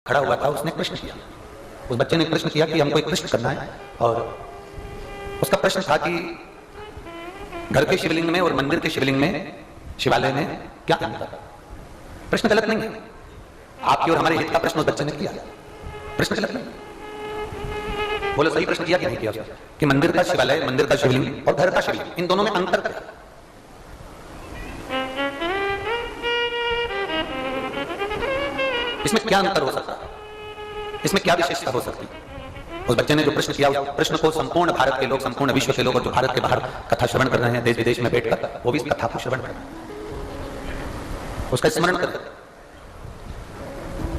खड़ा हुआ था, उसने प्रश्न किया। उस बच्चे ने प्रश्न किया कि हमको एक प्रश्न करना है, और उसका प्रश्न था कि घर के शिवलिंग में और मंदिर के शिवलिंग में, शिवालय में क्या अंतर है। प्रश्न गलत नहीं है, आपकी और हमारे हित का प्रश्न उस बच्चे ने किया, प्रश्न गलत नहीं। बोलो सही प्रश्न किया कि नहीं किया कि मंदिर का शिवालय, मंदिर का शिवलिंग और घर का शिवलिंग, इन दोनों में अंतर क्या है। इसमें क्या अंतर हो सकता है, इसमें क्या विशेषता हो सकती है। उस बच्चे ने जो प्रश्न किया, उस प्रश्न को संपूर्ण भारत के लोग, संपूर्ण विश्व के लोग, और जो भारत के बाहर कथा श्रवण कर रहे हैं देश विदेश में बैठकर, वो भी इस कथा को श्रवण कर रहे हैं, उसका स्मरण कर रहे हैं।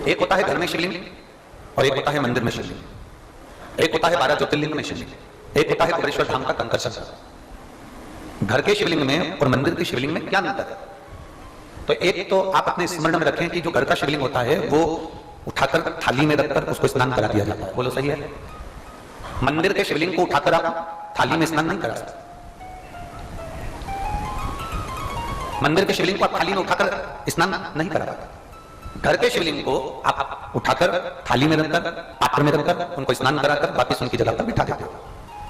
एक होता है घर में शिवलिंग और एक होता है मंदिर में शिवलिंग। एक होता है 12 ज्योतिर्लिंग में शिवलिंग, एक होता है कुबेरेश्वर धाम का कंकर शंकर। घर के शिवलिंग में और मंदिर के शिवलिंग में क्या अंतर है। तो एक तो आप अपने स्मरण में रखें कि जो घर का शिवलिंग होता है वो उठाकर थाली में रखकर उसको स्नान करा दिया जाता है। बोलो सही है। मंदिर के शिवलिंग को उठाकर आप थाली में स्नान नहीं करा सकते। मंदिर के शिवलिंग को आप थाली में उठाकर स्नान नहीं करा सकते। घर के शिवलिंग को आप उठाकर थाली में रखकर, पात्र में रखकर, उनको स्नान कराकर वापिस उनकी जगह पर बिठा देते हो।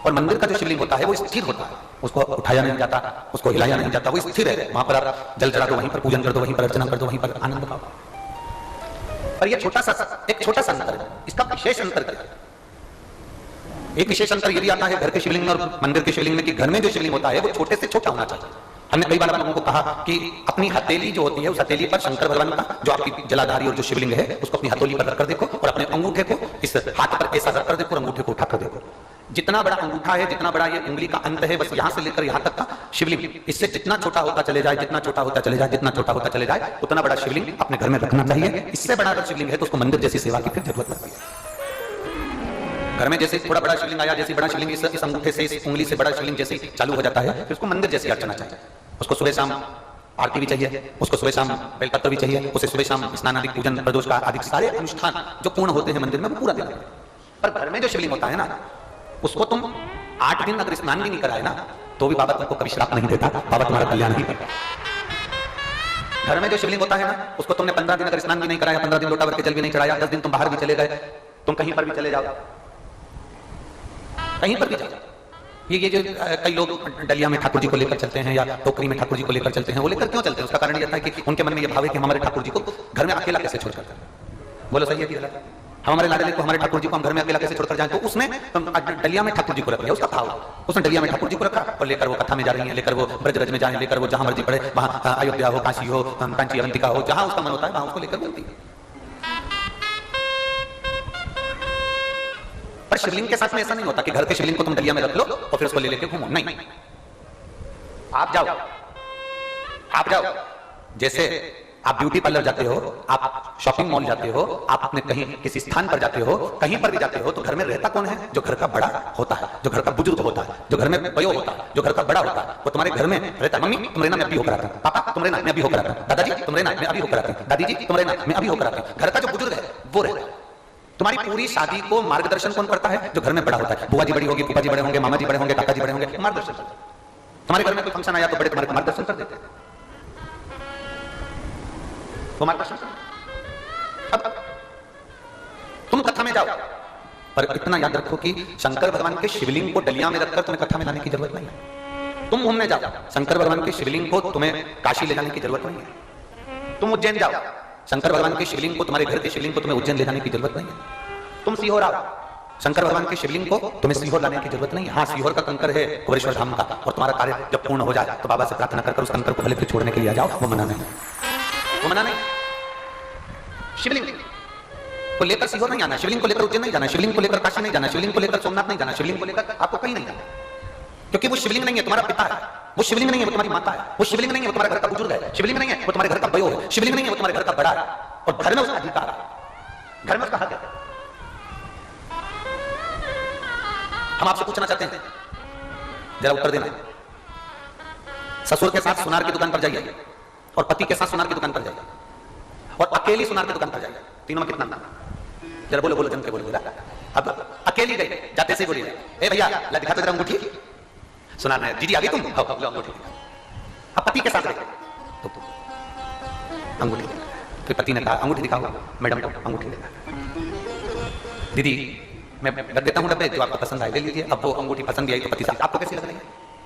और मंदिर का जो शिवलिंग होता है वो स्थिर होता है, उसको उठाया नहीं जाता, उसको हिलाया नहीं जाता, वो स्थिर है। वहां पर आप जल चढ़ा दो, वहीं पर पूजन कर दो, वहीं पर अर्चना कर दो, वहीं पर आनंद पाओ। पर ये छोटा सा अंतर है। इसका विशेष अंतर क्या है। एक विशेष अंतर ये भी आता है घर के शिवलिंग और मंदिर के शिवलिंग में कि घर में जो शिवलिंग होता है वो छोटे से छोटा होना चाहिए। हमने कई बार आप लोगों को कहा कि अपनी हथेली जो होती है, उस हथेली पर शंकर भगवान का जो आपकी जलाधारी और जो शिवलिंग है उसको अपनी हथेली पर रखकर देखो, और अपने अंगूठे को इस हाथ पर ऐसा रखकर देखो और अंगूठे को उठाकर देखो। जितना बड़ा अंगूठा है, जितना बड़ा ये उंगली का अंत है, बस यहां से लेकर यहां तक का शिवलिंग, इससे जितना छोटा होता चले जाए, जितना छोटा होता चले जाए, जितना छोटा होता चले जाए, उतना बड़ा शिवलिंग अपने घर में रखना चाहिए। इससे बड़ा अगर शिवलिंग है तो उसको मंदिर जैसी सेवा की फिर जरूरत पड़ती है। घर में जैसे थोड़ा बड़ा शिवलिंग आया, जैसे बड़ा शिवलिंग इस अंगूठे से, इस उंगली से बड़ा शिवलिंग जैसे चालू हो जाता है, फिर उसको मंदिर जैसी अर्चना चाहिए। उसको सुबह शाम आरती भी चाहिए, उसको सुबह शाम बेलपत्र भी चाहिए, उसे सुबह शाम स्नान आदि, पूजन प्रदोष का आदि सारे अनुष्ठान जो पूर्ण होते हैं मंदिर में वो पूरा देना है। पर घर में जो शिवलिंग होता है ना, उसको तुम 8 दिन अगर स्नान भी नहीं कराए ना तो भी बाबा तुमको कभी श्राप नहीं देता, बाबा तुम्हारा कल्याण नहीं करता। घर में जो शिवलिंग होता है ना, उसको तुमने 15 दिन अगर स्नान भी नहीं कराया, 15 दिन लोटा भर के जल भी नहीं चढ़ाया, 10 दिन तुम बाहर भी चले गए, तुम कहीं पर भी चले जाओ, कहीं पर भी जाओ, ये जो कई लोग डलिया में ठाकुर जी को लेकर चलते हैं या टोकरी में ठाकुर जी को लेकर चलते हैं, वो लेकर क्यों चलते हैं। उसका कारण यह था कि उनके मन में यह भाव है कि हमारे ठाकुर जी को घर में अकेला कैसे छोड़कर। बोलो सही है कि गलत। हम हमारे लाडले को, हमारे ठाकुर जी को हम घर में अकेला कैसे छोड़कर जाएं। तो उसने डलिया में ठाकुर जी को रख लिया, उसका भाव, उसने डलिया में ठाकुर जी को रखा और लेकर वो कथा में जा रही है, लेकर वो ब्रज में जाए, लेकर वो जहां मर्जी पड़े, वहां अयोध्या हो, काशी हो, कांची अवंतिका हो, जहां उसका मन होता है वहां उसको लेकर बोलती है। पर शिवलिंग के साथ में ऐसा नहीं होता कि घर के शिवलिंग को तुम डलिया में रख लो और फिर उसको ले लेके घूमो। नहीं, आप जाओ, जैसे आप ब्यूटी पार्लर जाते हो, आप शॉपिंग मॉल जाते हो, आप अपने कहीं किसी स्थान पर जाते हो, कहीं पर भी जाते हो, तो घर में रहता कौन है। जो घर का बड़ा होता है, जो घर का बुजुर्ग होता है, जो घर में वयो होता है, जो घर का बड़ा होता है, वो तुम्हारे घर में रहता है। मम्मी तुम रहना, मैं अभी होकर आता हूं। पापा तुम रहना, मैं अभी होकर आता हूं। दादाजी तुम रहना, मैं अभी होकर आता हूं। दादी जी तुम रहना, मैं अभी होकर आता हूं। घर का जो बुजुर्ग है वो रहता है। तुम्हारी पूरी शादी को मार्गदर्शन कौन करता है। जो घर में बड़ा होता है। बुआ जी बड़ी होगी, फूफा जी बड़े होंगे, मामा जी बड़े होंगे, काका जी बड़े होंगे, मार्गदर्शन करते हैं। तुम्हारे घर में कोई फंक्शन आया तो बड़े तुम्हारे मार्गदर्शन कर देते हैं, वो मार्गदर्शन कर। अब तुम कथा में जाओ, पर इतना याद रखो कि शंकर भगवान के शिवलिंग को डलिया में रखकर तुम्हें कथा में लाने की जरूरत नहीं है। तुम घूमने जाओ, शंकर भगवान के शिवलिंग को तुम्हें काशी ले जाने की जरूरत नहीं है। तुम उज्जैन जाओ, शंकर भगवान के शिवलिंग को, तुम्हारे घर के शिवलिंग को तुम्हें उज्जैन ले जाने की जरूरत नहीं है। तुम सीहोर आओ, शंकर भगवान के शिवलिंग को तुम्हें सीहोर लाने की जरूरत नहीं है। हाँ, सीहोर का कंकर है कुबेरेश्वर धाम का, और तुम्हारा कार्य जब पूर्ण हो जाए तो बाबा से प्रार्थना कर उस कंकर को भले फिर छोड़ने के लिए आ जाओ, वो मना नहीं, वो मना नहीं। शिवलिंग को लेकर सीहोर नहीं आना, शिवलिंग को लेकर उज्जैन नहीं जाना, शिवलिंग को लेकर काशी नहीं जाना, शिवलिंग को लेकर सोमनाथ नहीं जाना, शिवलिंग को लेकर आपको कहीं नहीं जाना, क्योंकि वो शिवलिंग नहीं है, तुम्हारा पिता है। वो शिवलिंग नहीं है, वो तुम्हारी माता है। वो शिवलिंग नहीं है, वो तुम्हारे घर का बुजुर्ग है। शिवलिंग नहीं है, वो तुम्हारे घर का बयो है। शिवलिंग नहीं है, वो तुम्हारे घर का बड़ा है, और घर में उसका अधिकार है, घर में उसका हक है। हम आपसे पूछना चाहते हैं, जरा उत्तर देना। ससुर के साथ सुनार की दुकान पर जाइए, और पति के साथ सुनार की दुकान पर जाइए, और अकेली सुनार की दुकान पर जाइए, तीनों में कितना अंतर। जरा बोलो बोलो, जम के बोलो। अब अकेली गई, जाते से बोलिए, ए भैया ला दिखा तो जरा अंगूठी। सुनार है, दीदी आ गई तुम, लो अंगूठी। अब पति के साथ गए तो अंगूठी, फिर पति ने कहा अंगूठी दिखाओ, मैडम को अंगूठी दिखा, दीदी मैं रख देता हूँ डब्बे, जो आपको पसंद आए ले लीजिए। अब वो अंगूठी पसंद भी आई तो पति साहब आपको कैसी लग रही है,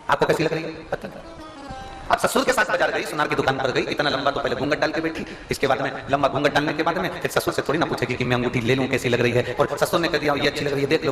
आपको कैसी लग रही है पता। अब ससुर के साथ बाजार गई, सुनार की दुकान पर गई, इतना लंबा तो पहले घूंघट डाल के बैठी, इसके बाद में लंबा घूंघट डालने के बाद में फिर ससुर से थोड़ी ना पूछेगी कि मैं अंगूठी ले लूं कैसी लग रही है, और ससुर ने कह दिया ये अच्छी लग रही है देख लो।